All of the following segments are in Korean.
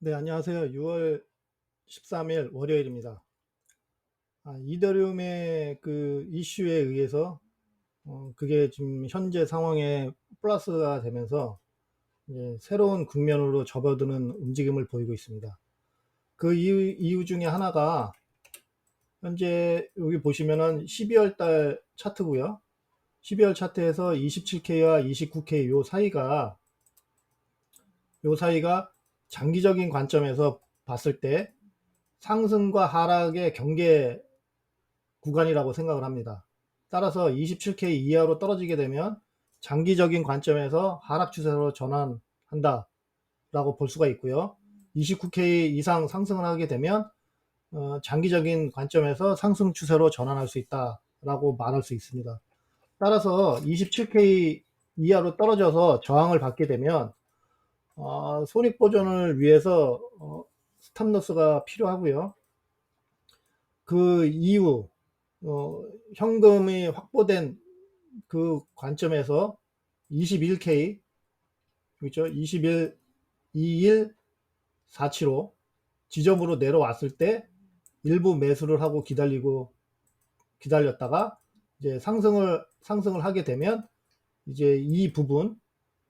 네, 안녕하세요. 6월 13일 월요일입니다. 이더리움의 그 이슈에 의해서 그게 지금 현재 상황에 플러스가 되면서 이제 새로운 국면으로 접어드는 움직임을 보이고 있습니다. 그 이유 중에 하나가 현재 여기 보시면은 12월 달 차트고요. 12월 차트에서 27K와 29K 요 사이가 장기적인 관점에서 봤을 때 상승과 하락의 경계 구간이라고 생각을 합니다. 따라서 27K 이하로 떨어지게 되면 장기적인 관점에서 하락 추세로 전환한다 라고 볼 수가 있고요. 29K 이상 상승을 하게 되면 장기적인 관점에서 상승 추세로 전환할 수 있다 라고 말할 수 있습니다. 따라서 27K 이하로 떨어져서 저항을 받게 되면 손익 보존을 위해서 스탑로스가 필요하고요. 그 이후 현금이 확보된 그 관점에서 21K 그렇죠? 21 21 475 지점으로 내려왔을 때 일부 매수를 하고 기다렸다가 이제 상승을 하게 되면 이제 이 부분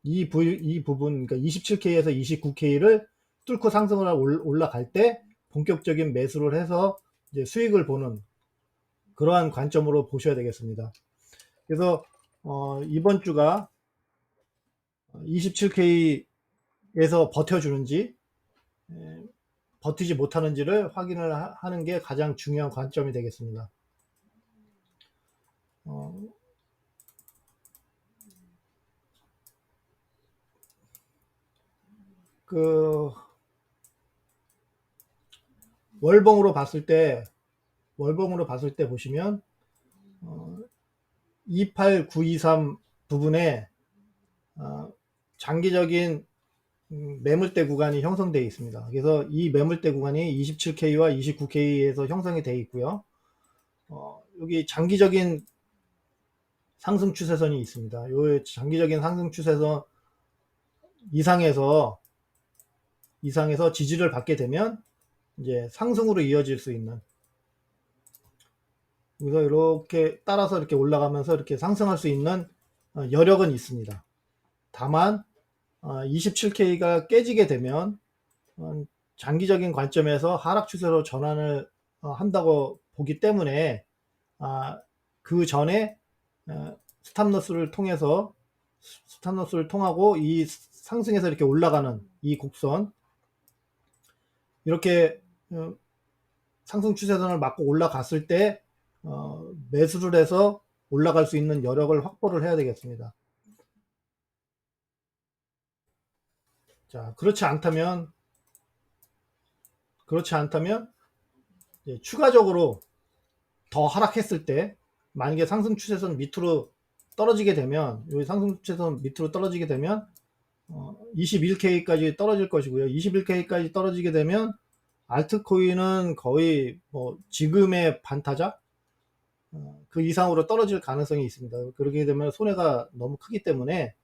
그러니까 27K에서 29K를 뚫고 상승을 올라갈 때 본격적인 매수를 해서 이제 수익을 보는 그러한 관점으로 보셔야 되겠습니다. 그래서 이번 주가 27K에서 버텨주는지 버티지 못하는지를 확인을 하는 게 가장 중요한 관점이 되겠습니다. 그 월봉으로 봤을 때 보시면 28923 부분에 장기적인 매물대 구간이 형성되어 있습니다. 그래서 이 매물대 구간이 27K와 29K에서 형성이 되어 있고요. 여기 장기적인 상승 추세선이 있습니다. 요 장기적인 상승 추세선 이상에서 지지를 받게 되면 이제 상승으로 이어질 수 있는, 그래서 이렇게 따라서 이렇게 올라가면서 이렇게 상승할 수 있는 여력은 있습니다. 다만 27K가 깨지게 되면 장기적인 관점에서 하락 추세로 전환을 한다고 보기 때문에 그 전에 스탑로스를 통하고 이 상승해서 이렇게 올라가는 이 곡선, 이렇게 상승 추세선을 맞고 올라갔을 때 매수를 해서 올라갈 수 있는 여력을 확보를 해야 되겠습니다. 자, 그렇지 않다면 추가적으로 더 하락했을 때, 만약에 상승 추세선 밑으로 떨어지게 되면, 여기 상승 추세선 밑으로 떨어지게 되면 21K까지 떨어질 것이고요. 21K까지 떨어지게 되면 알트코인은 거의 뭐 지금의 반타작 그 이상으로 떨어질 가능성이 있습니다. 그렇게 되면 손해가 너무 크기 때문에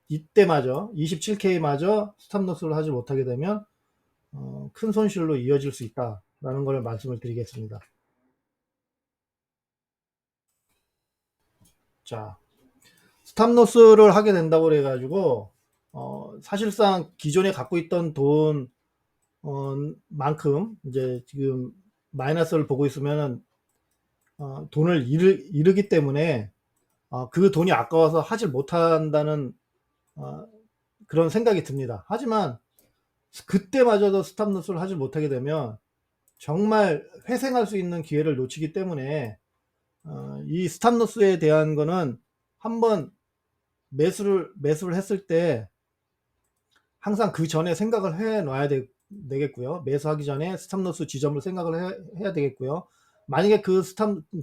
이때마저 27K마저 스탑로스를 하지 못하게 되면 큰 손실로 이어질 수 있다라는 걸 말씀을 드리겠습니다. 자, 스탑로스를 하게 된다고 그래가지고 사실상 기존에 갖고 있던 돈 만큼 이제 지금 마이너스를 보고 있으면 돈을 잃기 때문에 그 돈이 아까워서 하질 못한다는 그런 생각이 듭니다. 하지만 그때마저도 스탑로스를 하지 못하게 되면 정말 회생할 수 있는 기회를 놓치기 때문에 이 스탑로스에 대한 거는 한번 매수를 했을 때 항상 그 전에 생각을 해 놔야 되겠고요. 매수하기 전에 스탑로스 지점을 생각을 해야 되겠고요. 만약에 그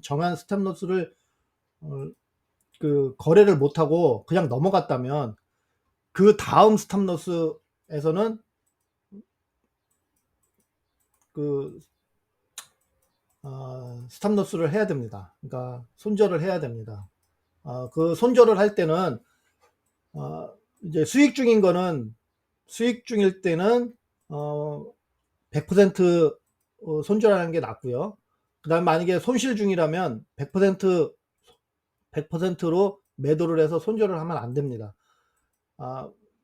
정한 스탑로스를 그 거래를 못하고 그냥 넘어갔다면 그 다음 스탑로스에서는 그 스탑로스를 해야 됩니다. 그러니까 손절을 해야 됩니다. 그 손절을 할 때는 이제 수익 중인 거는 수익 중일 때는 100% 손절하는 게 낫고요. 그다음 만약에 손실 중이라면 100%로 매도를 해서 손절을 하면 안 됩니다.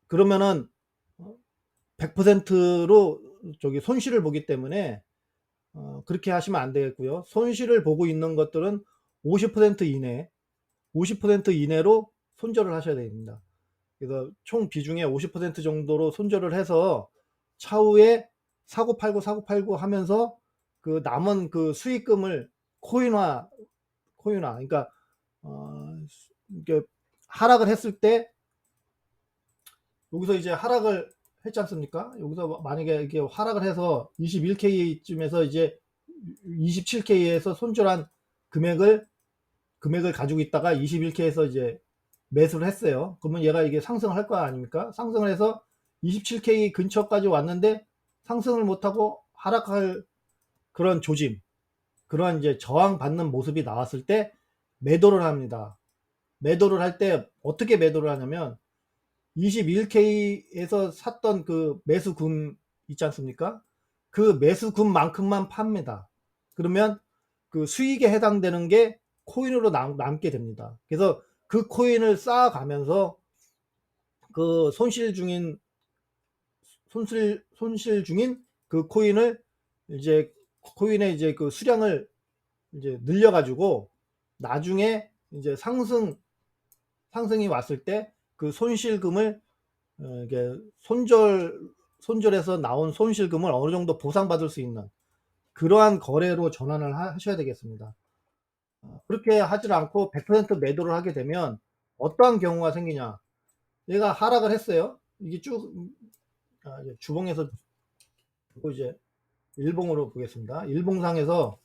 그러면은 100%로 저기 손실을 보기 때문에 그렇게 하시면 안 되겠고요. 손실을 보고 있는 것들은 50% 이내, 50% 이내로 손절을 하셔야 됩니다. 그래서 총 비중의 50% 정도로 손절을 해서 차후에 사고 팔고 하면서 그 남은 그 수익금을 코인화, 그러니까 이게 하락을 했을 때 여기서 이제 하락을 했지 않습니까? 여기서 만약에 이게 하락을 해서 21K쯤에서 이제 27K에서 손절한 금액을 가지고 있다가 21K에서 이제 매수를 했어요. 그러면 얘가 이게 상승을 할 거 아닙니까? 상승을 해서 27K 근처까지 왔는데 상승을 못하고 하락할 그런 조짐, 그런 이제 저항받는 모습이 나왔을 때 매도를 합니다. 매도를 할 때 어떻게 매도를 하냐면 21K에서 샀던 그 매수금 있지 않습니까? 그 매수금만큼만 팝니다. 그러면 그 수익에 해당되는 게 코인으로 남게 됩니다. 그래서 그 코인을 쌓아가면서 그 손실 중인 그 코인을 이제 코인의 이제 그 수량을 이제 늘려가지고 나중에 이제 상승이 왔을 때 그 손실금을 이게 손절해서 나온 손실금을 어느 정도 보상받을 수 있는 그러한 거래로 전환을 하셔야 되겠습니다. 그렇게 하질 않고 100% 매도를 하게 되면 어떠한 경우가 생기냐. 얘가 하락을 했어요. 이게 쭉 이제 주봉에서 보고 이제 일봉으로 보겠습니다. 일봉상에서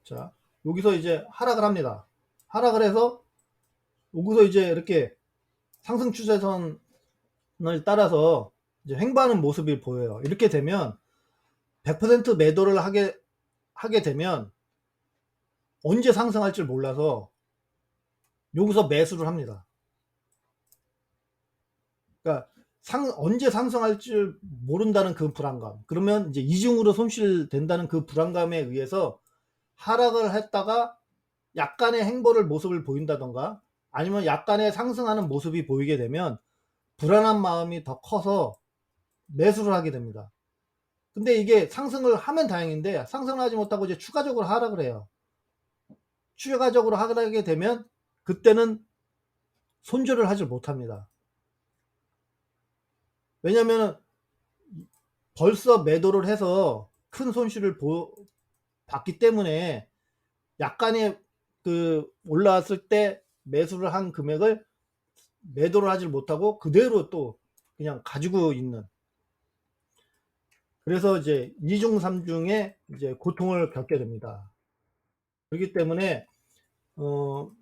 자, 여기서 이제 하락을 합니다. 하락을 해서 여기서 이제 이렇게 상승 추세선을 따라서 이제 횡보하는 모습이 보여요. 이렇게 되면 100% 매도를 하게 되면 언제 상승할 줄 몰라서 여기서 매수를 합니다. 그러니까 언제 상승할 줄 모른다는 그 불안감. 그러면 이제 이중으로 손실된다는 그 불안감에 의해서 하락을 했다가 약간의 행보를 모습을 보인다던가 아니면 약간의 상승하는 모습이 보이게 되면 불안한 마음이 더 커서 매수를 하게 됩니다. 근데 이게 상승을 하면 다행인데 상승을 하지 못하고 이제 추가적으로 하락을 해요. 추가적으로 하락하게 되면 그때는 손절을 하지 못합니다. 왜냐하면 벌써 매도를 해서 큰 손실을 봤기 때문에 약간의 그 올라왔을 때 매수를 한 금액을 매도를 하지 못하고 그대로 또 그냥 가지고 있는, 그래서 이제 이중삼중의 이제 고통을 겪게 됩니다. 그렇기 때문에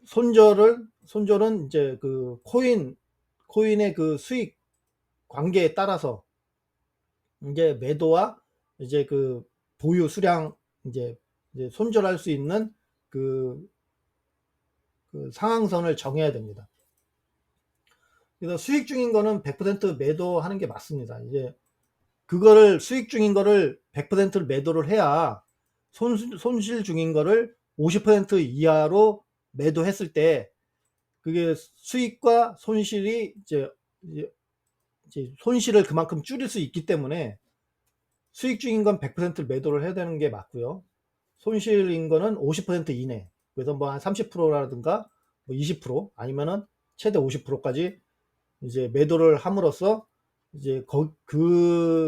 손절은 이제 그 코인의 그 수익 관계에 따라서 이제 매도와 이제 그 보유 수량 이제 손절할 수 있는 그 상한선을 정해야 됩니다. 그래서 수익 중인 거는 100% 매도하는 게 맞습니다. 이제 그거를 수익 중인 거를 100%를 매도를 해야 손실 중인 거를 50% 이하로 매도했을 때 그게 수익과 손실이 이제 손실을 그만큼 줄일 수 있기 때문에 수익 중인 건 100% 매도를 해야 되는 게 맞고요. 손실인 거는 50% 이내. 그래서 뭐 한 30%라든가 뭐 20% 아니면은 최대 50%까지 이제 매도를 함으로써 이제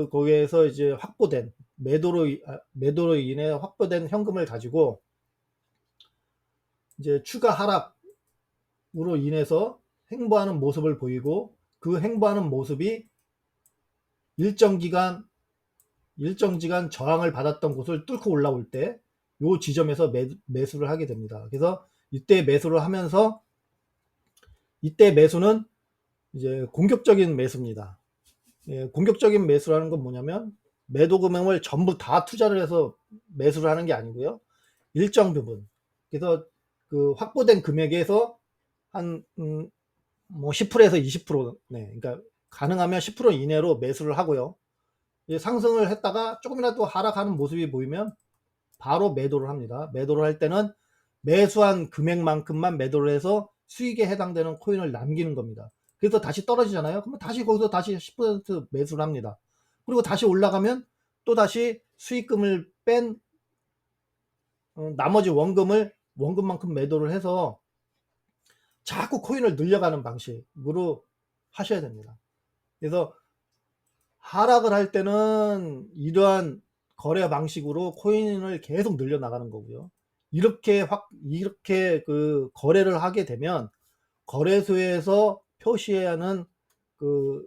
거기에서 이제 확보된 매도로 인해 확보된 현금을 가지고 이제 추가 하락으로 인해서 횡보하는 모습을 보이고 그 횡보하는 모습이 일정 기간 저항을 받았던 곳을 뚫고 올라올 때 요 지점에서 매수를 하게 됩니다. 그래서 이때 매수를 하면서 이때 매수는 이제 공격적인 매수입니다. 예, 공격적인 매수라는 건 뭐냐면 매도 금액을 전부 다 투자를 해서 매수를 하는 게 아니고요. 일정 부분. 그래서 그 확보된 금액에서 한 뭐 10%에서 20%, 네, 그러니까 가능하면 10% 이내로 매수를 하고요. 이제 상승을 했다가 조금이라도 하락하는 모습이 보이면 바로 매도를 합니다. 매도를 할 때는 매수한 금액만큼만 매도를 해서 수익에 해당되는 코인을 남기는 겁니다. 그래서 다시 떨어지잖아요. 그러면 다시 거기서 다시 10% 매수를 합니다. 그리고 다시 올라가면 또 다시 수익금을 뺀 나머지 원금만큼 매도를 해서 자꾸 코인을 늘려가는 방식으로 하셔야 됩니다. 그래서 하락을 할 때는 이러한 거래 방식으로 코인을 계속 늘려나가는 거고요. 이렇게 그 거래를 하게 되면 거래소에서 표시해야 하는 그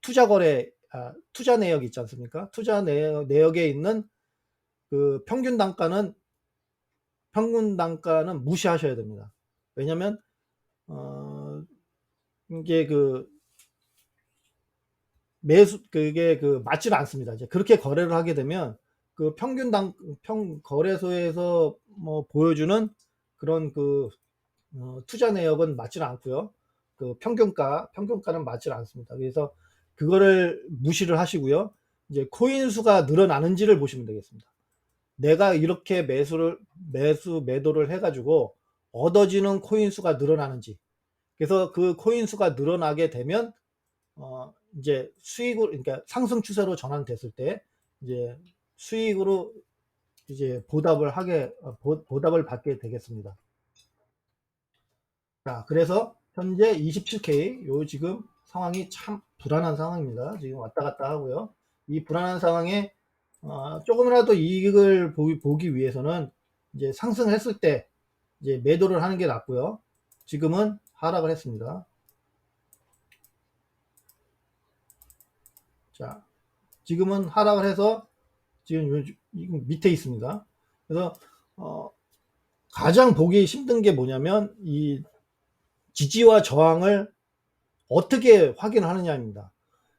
투자 거래, 투자 내역 있지 않습니까? 투자 내역에 있는 그 평균 단가는 무시하셔야 됩니다. 왜냐면 이게 그게 맞지를 않습니다. 이제 그렇게 거래를 하게 되면 그 거래소에서 뭐 보여주는 그런 투자 내역은 맞지는 않고요. 그 평균가는 맞지를 않습니다. 그래서 그거를 무시를 하시고요. 이제 코인 수가 늘어나는지를 보시면 되겠습니다. 내가 이렇게 매도를 해가지고 얻어지는 코인 수가 늘어나는지. 그래서 그 코인 수가 늘어나게 되면 이제 수익으로, 그러니까 상승 추세로 전환됐을 때 이제 수익으로 이제 보답을 받게 되겠습니다. 자, 그래서 현재 27K 요 지금 상황이 참 불안한 상황입니다. 지금 왔다 갔다 하고요. 이 불안한 상황에 조금이라도 이익을 보기 위해서는 이제 상승했을 때 이제 매도를 하는 게 낫고요. 지금은 하락을 했습니다. 자, 지금은 하락을 해서 지금 밑에 있습니다. 그래서 가장 보기 힘든 게 뭐냐면 이 지지와 저항을 어떻게 확인하느냐입니다.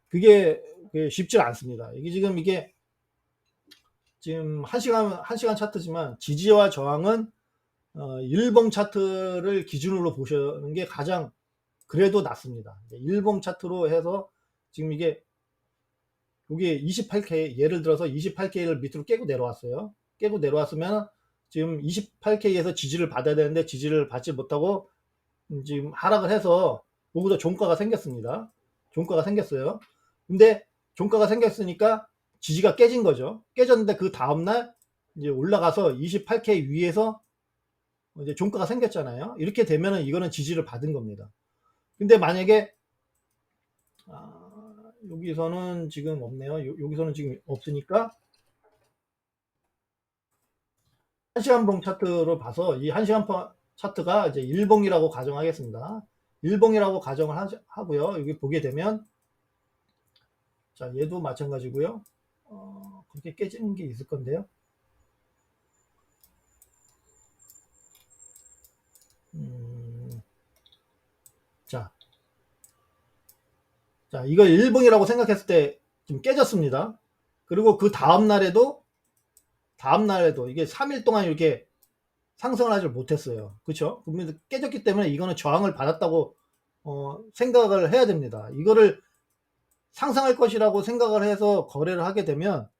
그게 쉽지 않습니다. 이게 지금 지금 1시간 차트지만 지지와 저항은 일봉 차트를 기준으로 보시는 게 가장 그래도 낫습니다. 일봉 차트로 해서 지금 이게 28K, 예를 들어서 28K를 밑으로 깨고 내려왔어요. 깨고 내려왔으면 지금 28K에서 지지를 받아야 되는데 지지를 받지 못하고 지금 하락을 해서 여기서 종가가 생겼습니다. 종가가 생겼어요. 근데 종가가 생겼으니까 지지가 깨진 거죠. 깨졌는데 그 다음날 이제 올라가서 28K 위에서 이제 종가가 생겼잖아요. 이렇게 되면은 이거는 지지를 받은 겁니다. 근데 만약에 여기서는 지금 없네요. 여기서는 지금 없으니까 1시간봉 차트로 봐서 이 1시간 차트가 이제 일봉이라고 가정하겠습니다. 일봉이라고 가정을 하고요. 여기 보게 되면 자, 얘도 마찬가지고요. 그렇게 깨지는 게 있을 건데요. 자, 이거 일봉이라고 생각했을 때 지금 깨졌습니다. 그리고 그 다음날에도 이게 3일 동안 이렇게 상승을 하지 못했어요. 그쵸? 그러면 깨졌기 때문에 이거는 저항을 받았다고 생각을 해야 됩니다. 이거를 상승할 것이라고 생각을 해서 거래를 하게 되면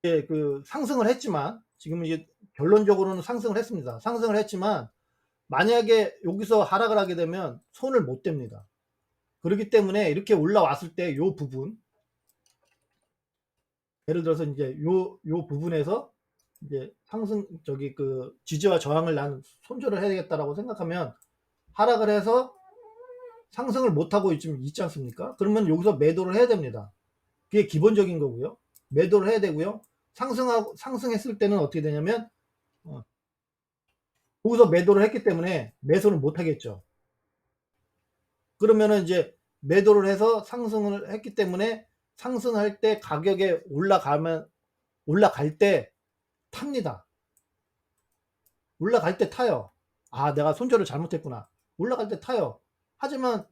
이게 상승을 했지만 지금 이게 결론적으로는 상승을 했습니다. 상승을 했지만 만약에 여기서 하락을 하게 되면 손을 못 댑니다. 그렇기 때문에 이렇게 올라왔을 때 요 부분, 예를 들어서 이제 요 부분에서 이제 지지와 저항을 난 손절을 해야겠다라고 생각하면 하락을 해서 상승을 못하고 지금 있지 않습니까? 그러면 여기서 매도를 해야 됩니다. 그게 기본적인 거고요. 매도를 해야 되고요. 상승했을 때는 어떻게 되냐면 거기서 매도를 했기 때문에 매수를 못 하겠죠. 그러면은 이제 매도를 해서 상승을 했기 때문에 상승할 때 가격에 올라갈 때 탑니다. 올라갈 때 타요. 아, 내가 손절을 잘못했구나. 올라갈 때 타요. 하지만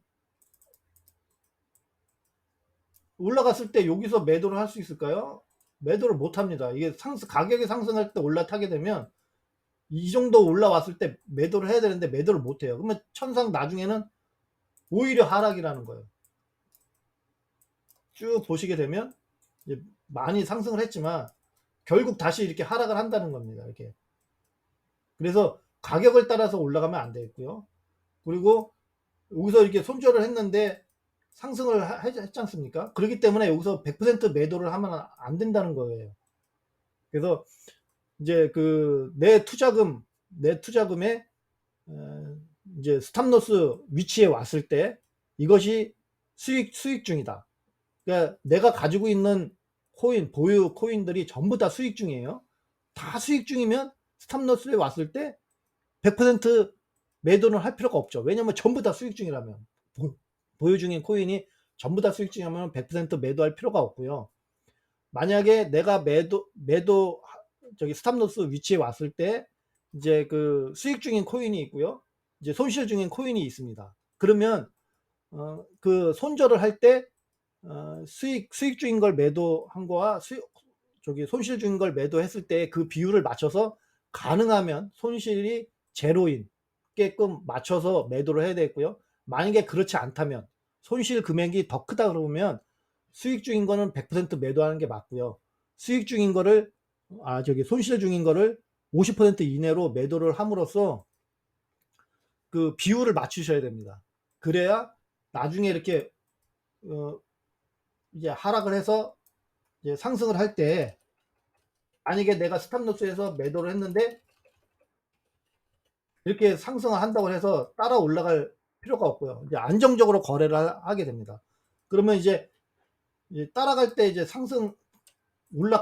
올라갔을 때 여기서 매도를 할 수 있을까요? 매도를 못 합니다. 이게 가격이 상승할 때 올라타게 되면 이 정도 올라왔을 때 매도를 해야 되는데 매도를 못 해요. 그러면 천상 나중에는 오히려 하락이라는 거예요. 쭉 보시게 되면 이제 많이 상승을 했지만 결국 다시 이렇게 하락을 한다는 겁니다. 이렇게. 그래서 가격을 따라서 올라가면 안 되겠고요. 그리고 여기서 이렇게 손절을 했는데 상승을 했지 않습니까? 그렇기 때문에 여기서 100% 매도를 하면 안 된다는 거예요. 그래서 이제 그 내 투자금에 이제 스탑로스 위치에 왔을 때 이것이 수익 중이다. 그러니까 내가 가지고 있는 보유 코인들이 전부 다 수익 중이에요. 다 수익 중이면 스탑로스에 왔을 때 100% 매도는 할 필요가 없죠. 왜냐면 전부 다 수익 중이라면, 보유 중인 코인이 전부 다 수익 중이라면 100% 매도할 필요가 없고요. 만약에 내가 매도 저기 스탑로스 위치에 왔을 때 이제 그 수익 중인 코인이 있고요. 이제 손실 중인 코인이 있습니다. 그러면 그 손절을 할 때 수익 중인 걸 매도한 거와 손실 중인 걸 매도했을 때 그 비율을 맞춰서 가능하면 손실이 제로인 게끔 맞춰서 매도를 해야 되겠고요. 만약에 그렇지 않다면 손실 금액이 더 크다 그러면 수익 중인 거는 100% 매도하는 게 맞고요. 수익 중인 거를 손실 중인 거를 50% 이내로 매도를 함으로써 그 비율을 맞추셔야 됩니다. 그래야 나중에 이렇게 이제 하락을 해서 이제 상승을 할 때 만약에 내가 스탑로스에서 매도를 했는데 이렇게 상승을 한다고 해서 따라 올라갈 필요가 없고요. 이제 안정적으로 거래를 하게 됩니다. 그러면 이제 따라갈 때 이제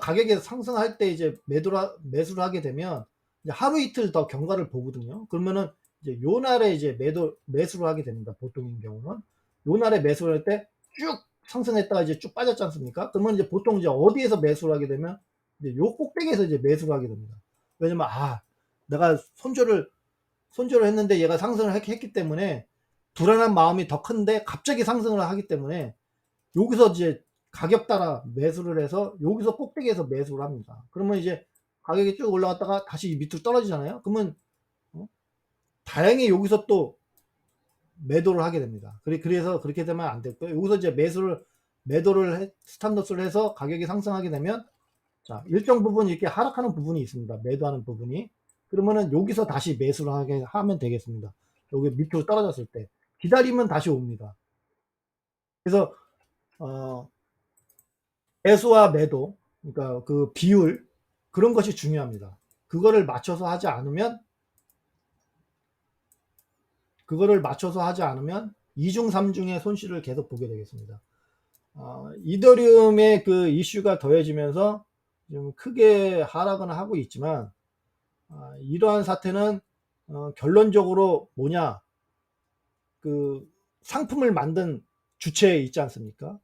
가격이 상승할 때 이제 매수를 하게 되면 이제 하루 이틀 더 경과를 보거든요. 그러면은 이제 요 날에 이제 매수를 하게 됩니다. 보통인 경우는 요 날에 매수를 할 때 쭉 상승했다가 이제 쭉 빠졌지 않습니까? 그러면 이제 보통 이제 어디에서 매수를 하게 되면 이제 요 꼭대기에서 이제 매수를 하게 됩니다. 왜냐면 내가 손절을 했는데 얘가 상승을 했기 때문에 불안한 마음이 더 큰데 갑자기 상승을 하기 때문에 여기서 이제 가격 따라 매수를 해서 여기서 꼭대기에서 매수를 합니다. 그러면 이제 가격이 쭉 올라갔다가 다시 밑으로 떨어지잖아요. 그러면 다행히 여기서 또 매도를 하게 됩니다. 그래서 그렇게 되면 안 됐고요. 여기서 이제 스탑로스를 해서 가격이 상승하게 되면 일정 부분 이렇게 하락하는 부분이 있습니다. 매도하는 부분이. 그러면은 여기서 다시 매수를 하면 되겠습니다. 여기 밑으로 떨어졌을 때 기다리면 다시 옵니다. 그래서 매수와 매도, 그러니까 그 비율, 그런 것이 중요합니다. 그거를 맞춰서 하지 않으면 이중 삼중의 손실을 계속 보게 되겠습니다. 이더리움의 그 이슈가 더해지면서 좀 크게 하락은 하고 있지만 이러한 사태는 결론적으로 뭐냐, 그 상품을 만든 주체에 있지 않습니까?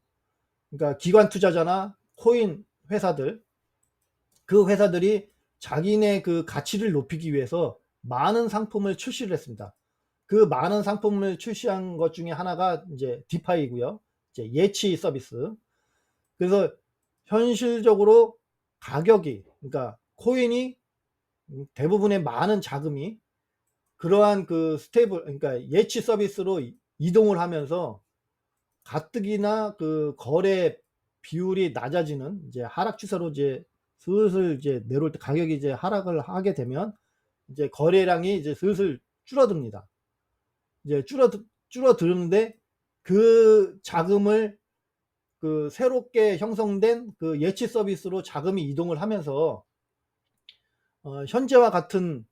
그러니까 기관 투자자나 코인 회사들, 그 회사들이 자기네 그 가치를 높이기 위해서 많은 상품을 출시를 했습니다. 그 많은 상품을 출시한 것 중에 하나가 이제 디파이고요. 이제 예치 서비스. 그래서 현실적으로 가격이, 그러니까 코인이 대부분의 많은 자금이 그러한 그 그러니까 예치 서비스로 이동을 하면서 가뜩이나 그 거래 비율이 낮아지는 이제 하락 추세로 이제 슬슬 이제 내려올 때 가격이 이제 하락을 하게 되면 이제 거래량이 이제 슬슬 줄어듭니다. 이제 줄어드는데 그 자금을 그 새롭게 형성된 그 예치 서비스로 자금이 이동을 하면서 현재와 같은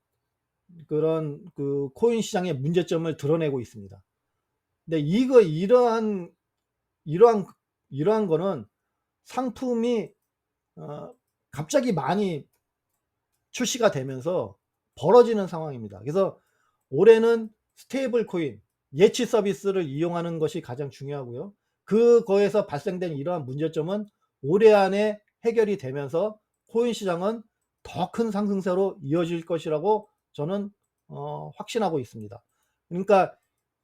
그런 그 코인 시장의 문제점을 드러내고 있습니다. 근데 이러한 거는 상품이 갑자기 많이 출시가 되면서 벌어지는 상황입니다. 그래서 올해는 스테이블 코인, 예치 서비스를 이용하는 것이 가장 중요하고요. 그거에서 발생된 이러한 문제점은 올해 안에 해결이 되면서 코인 시장은 더 큰 상승세로 이어질 것이라고 저는 확신하고 있습니다. 그러니까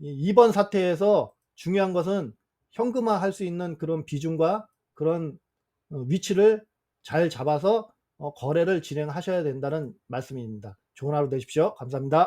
이번 사태에서 중요한 것은 현금화할 수 있는 그런 비중과 그런 위치를 잘 잡아서 거래를 진행하셔야 된다는 말씀입니다. 좋은 하루 되십시오. 감사합니다.